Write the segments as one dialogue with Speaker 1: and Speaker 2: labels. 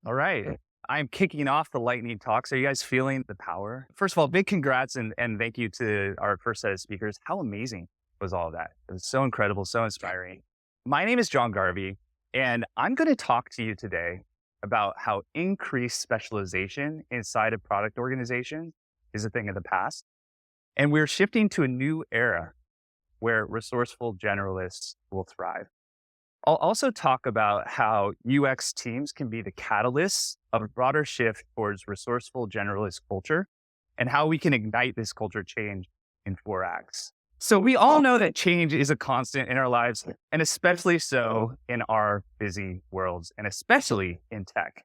Speaker 1: All right. I'm kicking off the lightning talks. Are you guys feeling the power? First of all, big congrats and thank you to our first set of speakers. How amazing was all of that? It was so incredible, so inspiring. My name is John Garvie, and I'm going to talk to you today about how increased specialization inside of product organizations is a thing of the past. And we're shifting to a new era where resourceful generalists will thrive. I'll also talk about how UX teams can be the catalysts of a broader shift towards resourceful generalist culture and how we can ignite this culture change in 4 acts. So we all know that change is a constant in our lives, and especially so in our busy worlds, and especially in tech.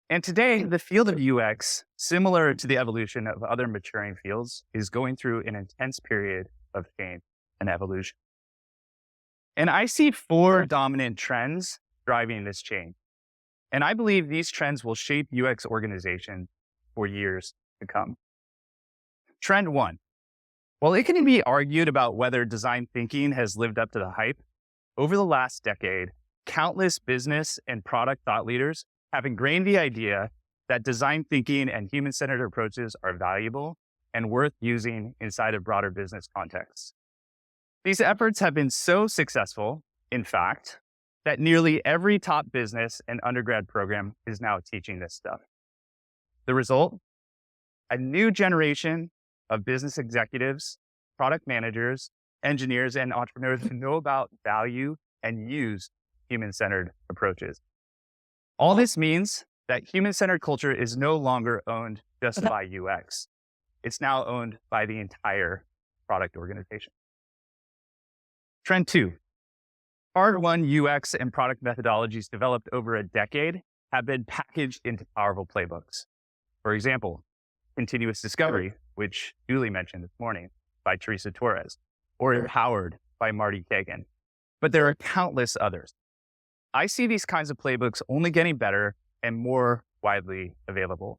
Speaker 1: And today, the field of UX, similar to the evolution of other maturing fields, is going through an intense period of change and evolution. And I see 4 dominant trends driving this change. And I believe these trends will shape UX organizations for years to come. Trend 1. While it can be argued about whether design thinking has lived up to the hype, over the last decade, countless business and product thought leaders have ingrained the idea that design thinking and human-centered approaches are valuable and worth using inside of broader business contexts. These efforts have been so successful, in fact, that nearly every top business and undergrad program is now teaching this stuff. The result? A new generation of business executives, product managers, engineers, and entrepreneurs who know about, value, and use human-centered approaches. All this means that human-centered culture is no longer owned just by UX. It's now owned by the entire product organization. Trend 2. Hard-won UX and product methodologies developed over a decade have been packaged into powerful playbooks. For example, continuous discovery, which Julie mentioned this morning by Teresa Torres, or empowered by Marty Kagan. But there are countless others. I see these kinds of playbooks only getting better and more widely available.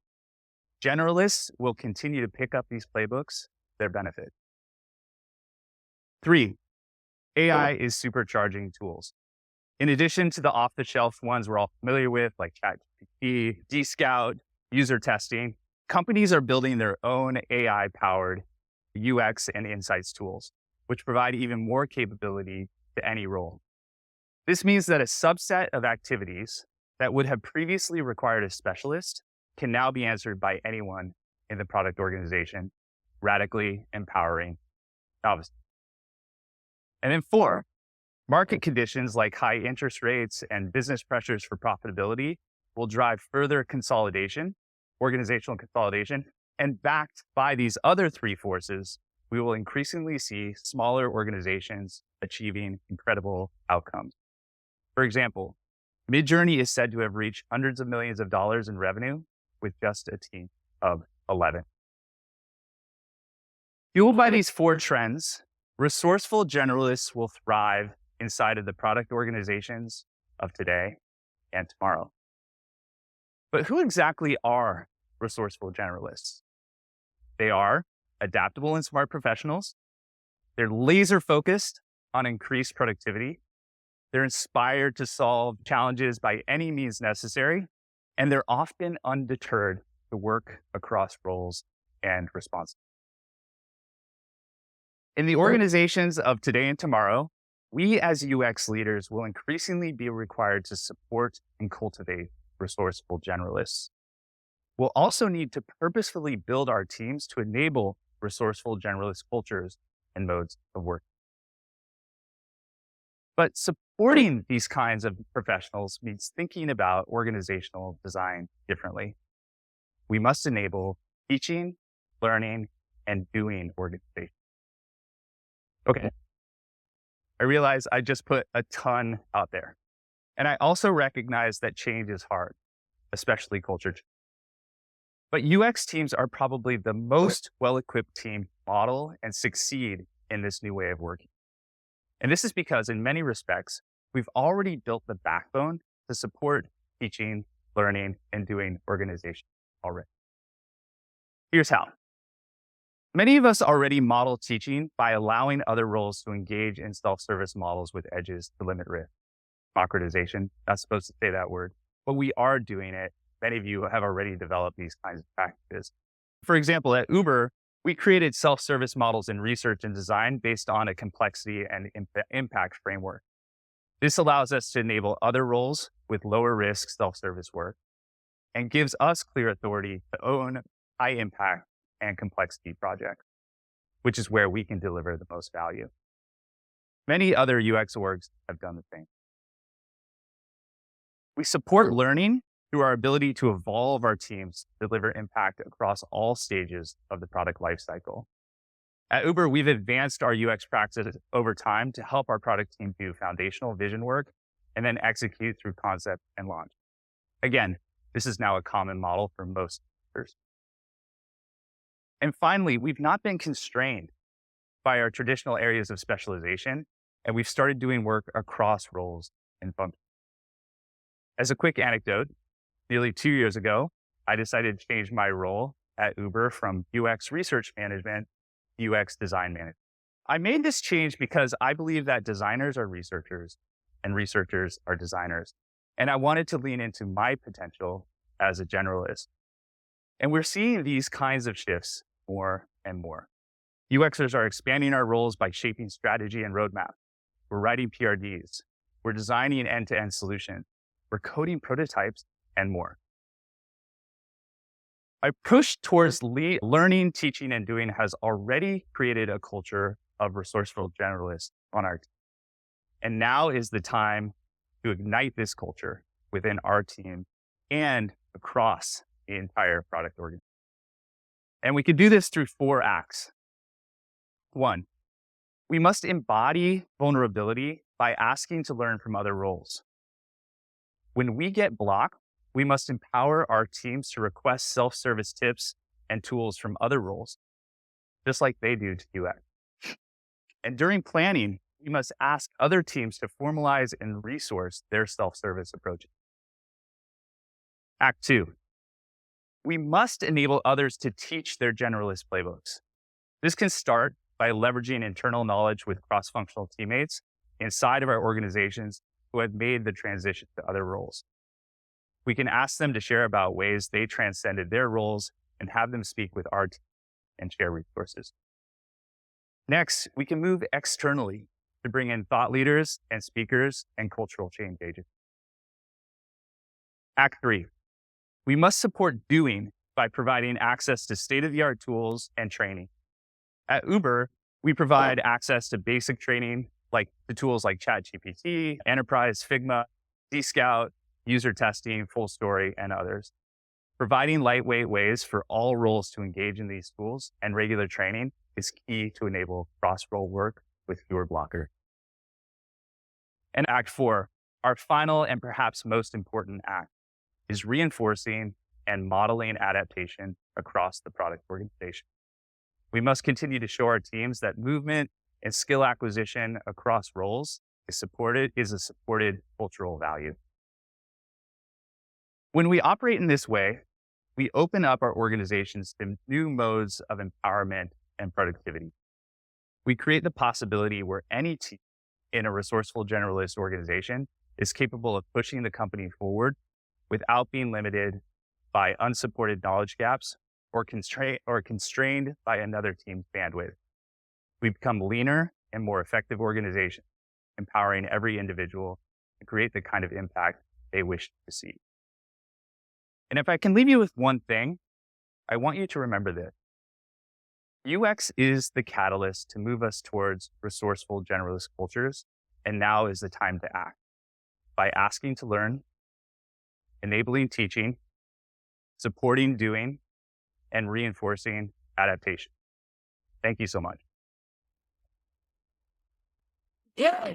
Speaker 1: Generalists will continue to pick up these playbooks to their benefit. 3. AI is supercharging tools. In addition to the off-the-shelf ones we're all familiar with, like ChatGPT, Dscout, user testing, companies are building their own AI-powered UX and insights tools, which provide even more capability to any role. This means that a subset of activities that would have previously required a specialist can now be answered by anyone in the product organization, radically empowering novices. And then 4, market conditions like high interest rates and business pressures for profitability will drive further consolidation, organizational consolidation, and backed by these other 3 forces, we will increasingly see smaller organizations achieving incredible outcomes. For example, Midjourney is said to have reached hundreds of millions of dollars in revenue with just a team of 11. Fueled by these 4 trends, resourceful generalists will thrive inside of the product organizations of today and tomorrow. But who exactly are resourceful generalists? They are adaptable and smart professionals. They're laser focused on increased productivity. They're inspired to solve challenges by any means necessary, and they're often undeterred to work across roles and responsibilities. In the organizations of today and tomorrow, we as UX leaders will increasingly be required to support and cultivate resourceful generalists. We'll also need to purposefully build our teams to enable resourceful generalist cultures and modes of work. But supporting these kinds of professionals means thinking about organizational design differently. We must enable teaching, learning, and doing organization. Okay. I realize I just put a ton out there. And I also recognize that change is hard, especially culture change. But UX teams are probably the most well-equipped team to model and succeed in this new way of working. And this is because in many respects, we've already built the backbone to support teaching, learning, and doing organization already. Here's how. Many of us already model teaching by allowing other roles to engage in self-service models with edges to limit risk. Democratization, not supposed to say that word, but we are doing it many of you have already developed these kinds of practices. For example, at Uber, we created self-service models in research and design based on a complexity and impact framework. This allows us to enable other roles with lower risk self-service work and gives us clear authority to own high impact and complexity projects, which is where we can deliver the most value. Many other UX orgs have done the same. We support learning through our ability to evolve our teams to deliver impact across all stages of the product lifecycle. At Uber, we've advanced our UX practices over time to help our product team do foundational vision work and then execute through concept and launch. Again, this is now a common model for most users. And finally, we've not been constrained by our traditional areas of specialization, and we've started doing work across roles and functions. As a quick anecdote, nearly 2 years ago, I decided to change my role at Uber from UX research management to UX design management. I made this change because I believe that designers are researchers and researchers are designers. And I wanted to lean into my potential as a generalist. And we're seeing these kinds of shifts more and more. UXers are expanding our roles by shaping strategy and roadmap. We're writing PRDs. We're designing end-to-end solutions. We're coding prototypes and more. My push towards learning, teaching, and doing has already created a culture of resourceful generalists on our team. And now is the time to ignite this culture within our team and across the entire product organization. And we can do this through 4 acts. 1, we must embody vulnerability by asking to learn from other roles. When we get blocked, we must empower our teams to request self-service tips and tools from other roles, just like they do to UX. And during planning, we must ask other teams to formalize and resource their self-service approaches. Act 2, we must enable others to teach their generalist playbooks. This can start by leveraging internal knowledge with cross-functional teammates inside of our organizations who have made the transition to other roles. We can ask them to share about ways they transcended their roles and have them speak with our team and share resources. Next, we can move externally to bring in thought leaders and speakers and cultural change agents. Act 3, we must support doing by providing access to state-of-the-art tools and training. At Uber, we provide access to basic training like the tools like ChatGPT, Enterprise, Figma, Dscout, user testing, Full Story, and others. Providing lightweight ways for all roles to engage in these tools and regular training is key to enable cross-role work with fewer blockers. And Act 4, our final and perhaps most important act, is reinforcing and modeling adaptation across the product organization. We must continue to show our teams that movement and skill acquisition across roles is a supported cultural value. When we operate in this way, we open up our organizations to new modes of empowerment and productivity. We create the possibility where any team in a resourceful generalist organization is capable of pushing the company forward without being limited by unsupported knowledge gaps or constrained by another team's bandwidth. We become leaner and more effective organizations, empowering every individual to create the kind of impact they wish to see. And if I can leave you with one thing, I want you to remember this. UX is the catalyst to move us towards resourceful generalist cultures, and now is the time to act by asking to learn, enabling teaching, supporting doing, and reinforcing adaptation. Thank you so much.
Speaker 2: Yeah.